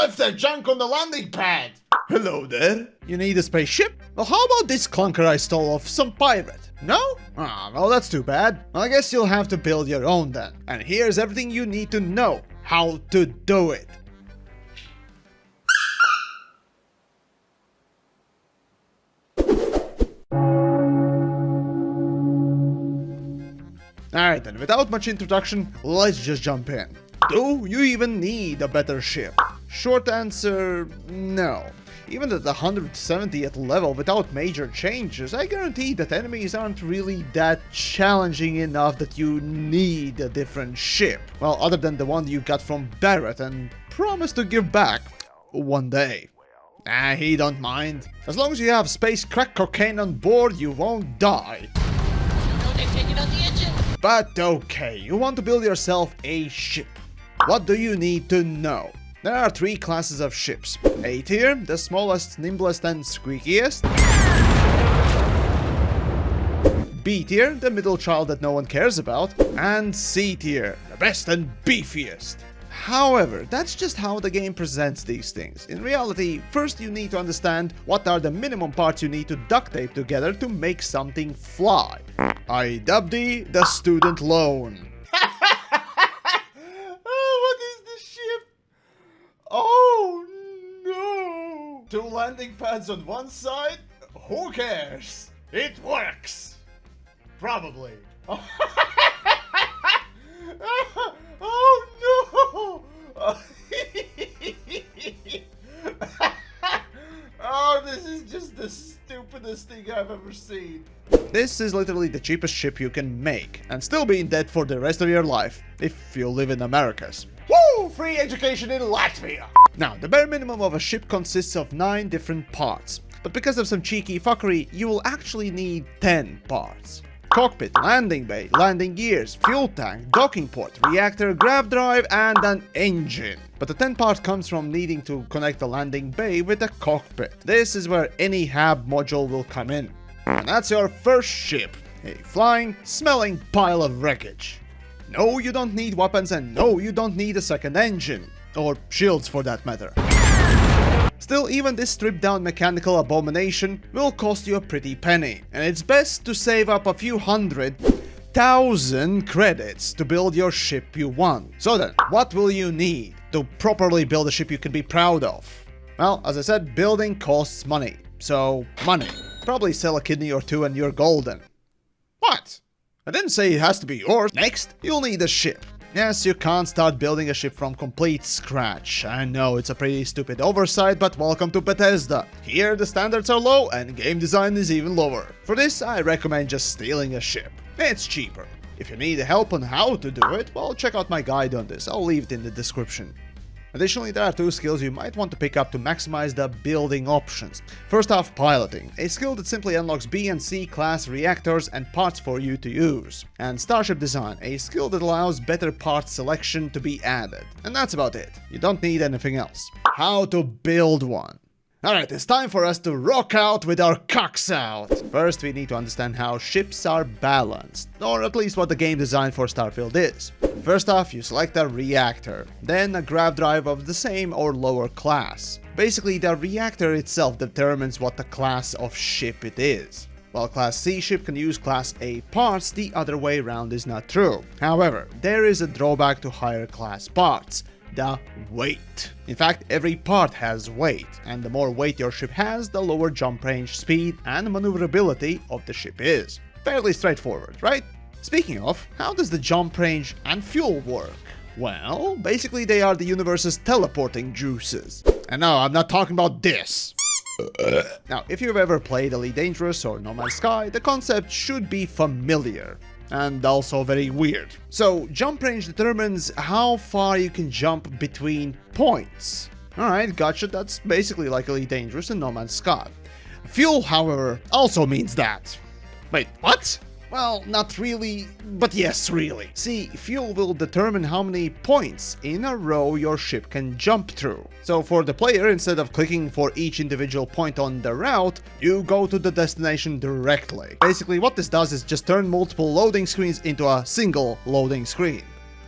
left their junk on the landing pad? Hello there. You need a spaceship? Well, how about this clunker I stole off some pirate? No? Ah, well, that's too bad. I guess you'll have to build your own then. And here's everything you need to know how to do it. Alright then, without much introduction, let's just jump in. Do you even need a better ship? Short answer, no. Even at the 170th level without major changes, I guarantee that enemies aren't really that challenging enough that you need a different ship. Well, other than the one you got from Barrett and promised to give back one day. He don't mind. As long as you have space crack cocaine on board, you won't die. No, they've taken out the engine! But okay, you want to build yourself a ship. What do you need to know? There are 3 classes of ships. A tier, the smallest, nimblest and squeakiest. B tier, the middle child that no one cares about. And C tier, the best and beefiest. However, that's just how the game presents these things. In reality, first you need to understand what are the minimum parts you need to duct tape together to make something fly. I dub thee the student loan. Oh, what is the ship? Oh, no. 2 landing pads on one side? Who cares? It works. Probably. Oh, no. Oh, this is just the stupidest thing I've ever seen. This is literally the cheapest ship you can make, and still be in debt for the rest of your life, if you live in Americas. Woo! Free education in Latvia! Now, the bare minimum of a ship consists of 9 different parts, but because of some cheeky fuckery, you will actually need 10 parts. Cockpit, landing bay, landing gears, fuel tank, docking port, reactor, grav drive, and an engine. But the 10th part comes from needing to connect the landing bay with the cockpit. This is where any Hab module will come in. And that's your first ship, a flying, smelling pile of wreckage. No, you don't need weapons, and no, you don't need a second engine. Or shields for that matter. Still, even this stripped down mechanical abomination will cost you a pretty penny, and it's best to save up a few 100,000 credits to build your ship you want. So then, what will you need to properly build a ship you can be proud of? Well, as I said, building costs money. So, money. Probably sell a kidney or 2 and you're golden. What? I didn't say it has to be yours. Next, you'll need a ship. Yes, you can't start building a ship from complete scratch. I know it's a pretty stupid oversight, but welcome to Bethesda. Here the standards are low and game design is even lower. For this, I recommend just stealing a ship. It's cheaper. If you need help on how to do it, well, check out my guide on this. I'll leave it in the description. Additionally, there are 2 skills you might want to pick up to maximize the building options. First off, piloting, a skill that simply unlocks B and C class reactors and parts for you to use. And starship design, a skill that allows better part selection to be added. And that's about it. You don't need anything else. How to build one. Alright, it's time for us to rock out with our cocks out! First, we need to understand how ships are balanced, or at least what the game design for Starfield is. First off, you select a reactor, then a grav drive of the same or lower class. Basically, the reactor itself determines what the class of ship it is. While Class C ship can use Class A parts, the other way around is not true. However, there is a drawback to higher class parts. The weight. In fact, every part has weight, and the more weight your ship has, the lower jump range, speed, and maneuverability of the ship is. Fairly straightforward, right? Speaking of, how does the jump range and fuel work? Well, basically they are the universe's teleporting juices. And no, I'm not talking about this. Now, if you've ever played Elite Dangerous or No Man's Sky, the concept should be familiar. And also very weird. So, jump range determines how far you can jump between points. Alright, gotcha, that's basically like Elite Dangerous and No Man's Sky. Fuel, however, also means that. Wait, what? Well, not really, but yes, really. See, fuel will determine how many points in a row your ship can jump through. So for the player, instead of clicking for each individual point on the route, you go to the destination directly. Basically, what this does is just turn multiple loading screens into a single loading screen.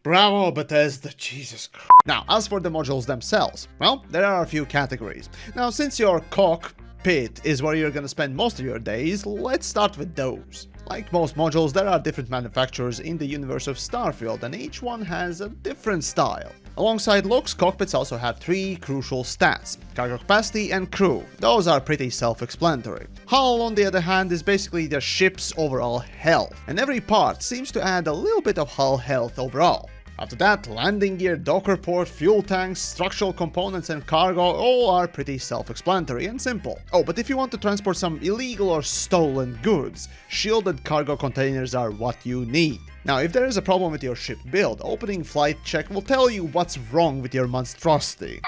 Bravo, Bethesda, Jesus Christ. Now, as for the modules themselves, well, there are a few categories. Now, since your cockpit is where you're gonna spend most of your days, let's start with those. Like most modules, there are different manufacturers in the universe of Starfield, and each one has a different style. Alongside looks, cockpits also have three crucial stats: cargo capacity and crew. Those are pretty self-explanatory. Hull, on the other hand, is basically the ship's overall health, and every part seems to add a little bit of hull health overall. After that, landing gear, docker port, fuel tanks, structural components and cargo all are pretty self-explanatory and simple. Oh, but if you want to transport some illegal or stolen goods, shielded cargo containers are what you need. Now, if there is a problem with your ship build, opening flight check will tell you what's wrong with your monstrosity.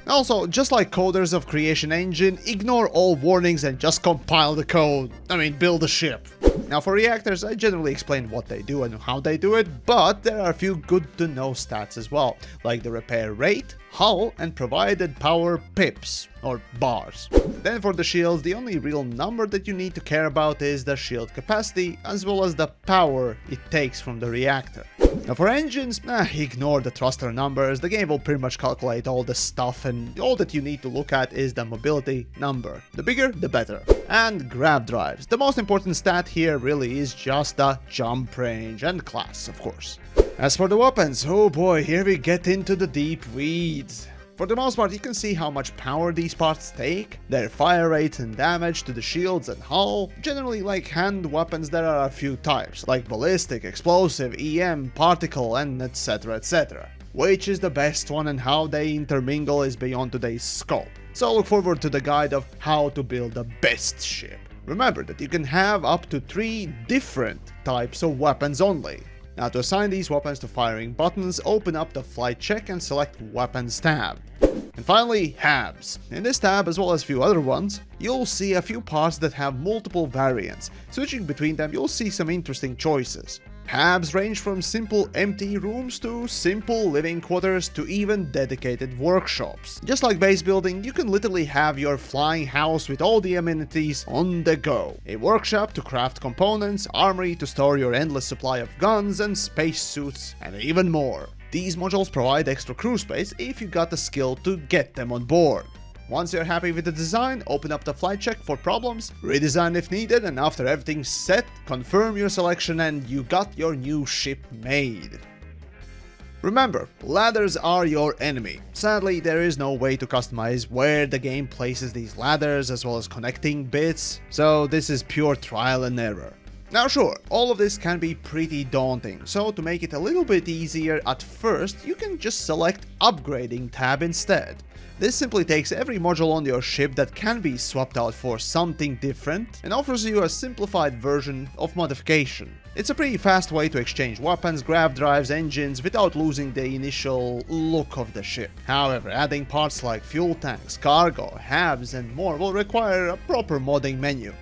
Also, just like coders of Creation Engine, ignore all warnings and just compile the code. Build a ship. Now, for reactors, I generally explain what they do and how they do it, but there are a few good to know stats as well, like the repair rate, hull, and provided power pips, or bars. Then for the shields, the only real number that you need to care about is the shield capacity, as well as the power it takes from the reactor. Now for engines, ignore the thruster numbers, the game will pretty much calculate all the stuff, and all that you need to look at is the mobility number. The bigger, the better. And grav drives. The most important stat here really is just the jump range and class, of course. As for the weapons, oh boy, here we get into the deep weeds. For the most part, you can see how much power these parts take, their fire rate and damage to the shields and hull. Generally, like hand weapons, there are a few types, like ballistic, explosive, EM, particle, and etc. Which is the best one and how they intermingle is beyond today's scope. So look forward to the guide of how to build the best ship. Remember that you can have up to 3 different types of weapons only. Now to assign these weapons to firing buttons, open up the flight check and select Weapons tab. And finally, Habs. In this tab, as well as a few other ones, you'll see a few parts that have multiple variants. Switching between them, you'll see some interesting choices. Habs range from simple empty rooms to simple living quarters to even dedicated workshops. Just like base building, you can literally have your flying house with all the amenities on the go. A workshop to craft components, armory to store your endless supply of guns and spacesuits, and even more. These modules provide extra crew space if you got the skill to get them on board. Once you're happy with the design, open up the flight check for problems, redesign if needed, and after everything's set, confirm your selection and you got your new ship made. Remember, ladders are your enemy. Sadly, there is no way to customize where the game places these ladders as well as connecting bits, so this is pure trial and error. Now sure, all of this can be pretty daunting, so to make it a little bit easier at first, you can just select Upgrading tab instead. This simply takes every module on your ship that can be swapped out for something different and offers you a simplified version of modification. It's a pretty fast way to exchange weapons, grav drives, engines without losing the initial look of the ship. However, adding parts like fuel tanks, cargo, Habs and more will require a proper modding menu.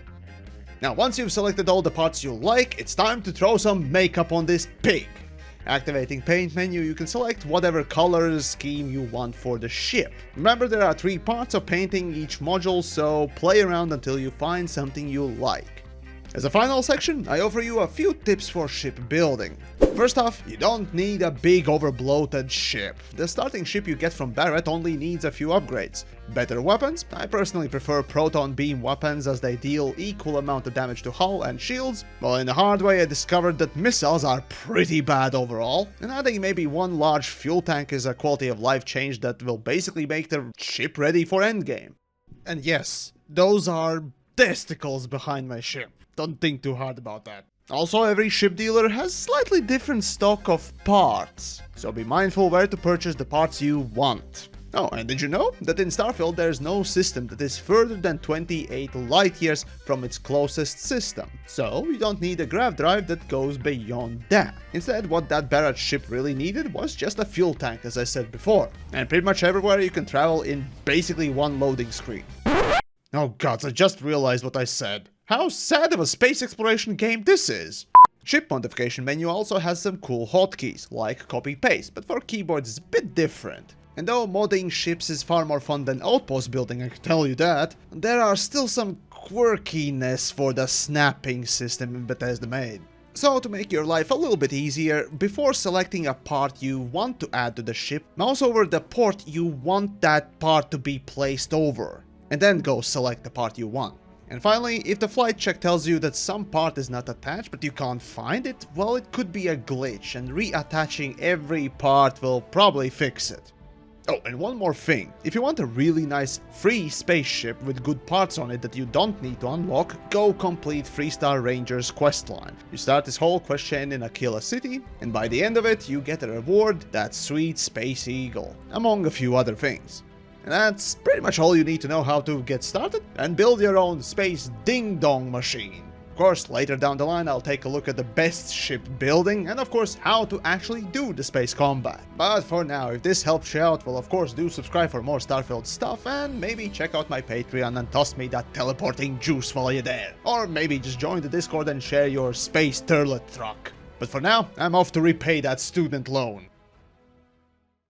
Now once you've selected all the parts you like, it's time to throw some makeup on this pig. Activating paint menu, you can select whatever color scheme you want for the ship. Remember, there are 3 parts of painting each module, so play around until you find something you like. As a final section, I offer you a few tips for ship building. First off, you don't need a big overbloated ship. The starting ship you get from Barrett only needs a few upgrades. Better weapons? I personally prefer proton beam weapons as they deal equal amount of damage to hull and shields, while in the hard way I discovered that missiles are pretty bad overall, and adding maybe one large fuel tank is a quality of life change that will basically make the ship ready for endgame. And yes, those are testicles behind my ship. Don't think too hard about that. Also, every ship dealer has slightly different stock of parts, so be mindful where to purchase the parts you want. Oh, and did you know that in Starfield there's no system that is further than 28 light years from its closest system, so you don't need a grav drive that goes beyond that. Instead, what that Barrett ship really needed was just a fuel tank, as I said before, and pretty much everywhere you can travel in basically one loading screen. Oh gods, I just realized what I said. How sad of a space exploration game this is! Ship modification menu also has some cool hotkeys, like copy-paste, but for keyboards it's a bit different. And though modding ships is far more fun than outpost building, I can tell you that, there are still some quirkiness for the snapping system Bethesda made. So to make your life a little bit easier, before selecting a part you want to add to the ship, mouse over the port you want that part to be placed over, and then go select the part you want. And finally, if the flight check tells you that some part is not attached but you can't find it, well, it could be a glitch, and reattaching every part will probably fix it. Oh, and one more thing. If you want a really nice free spaceship with good parts on it that you don't need to unlock, go complete 3-star Ranger's questline. You start this whole quest chain in Aquila City, and by the end of it, you get a reward, that sweet Space Eagle, among a few other things. And that's pretty much all you need to know how to get started and build your own space ding-dong machine. Of course, later down the line I'll take a look at the best ship building and of course how to actually do the space combat. But for now, if this helps you out, well of course do subscribe for more Starfield stuff and maybe check out my Patreon and toss me that teleporting juice while you're there. Or maybe just join the Discord and share your space turlet truck. But for now, I'm off to repay that student loan.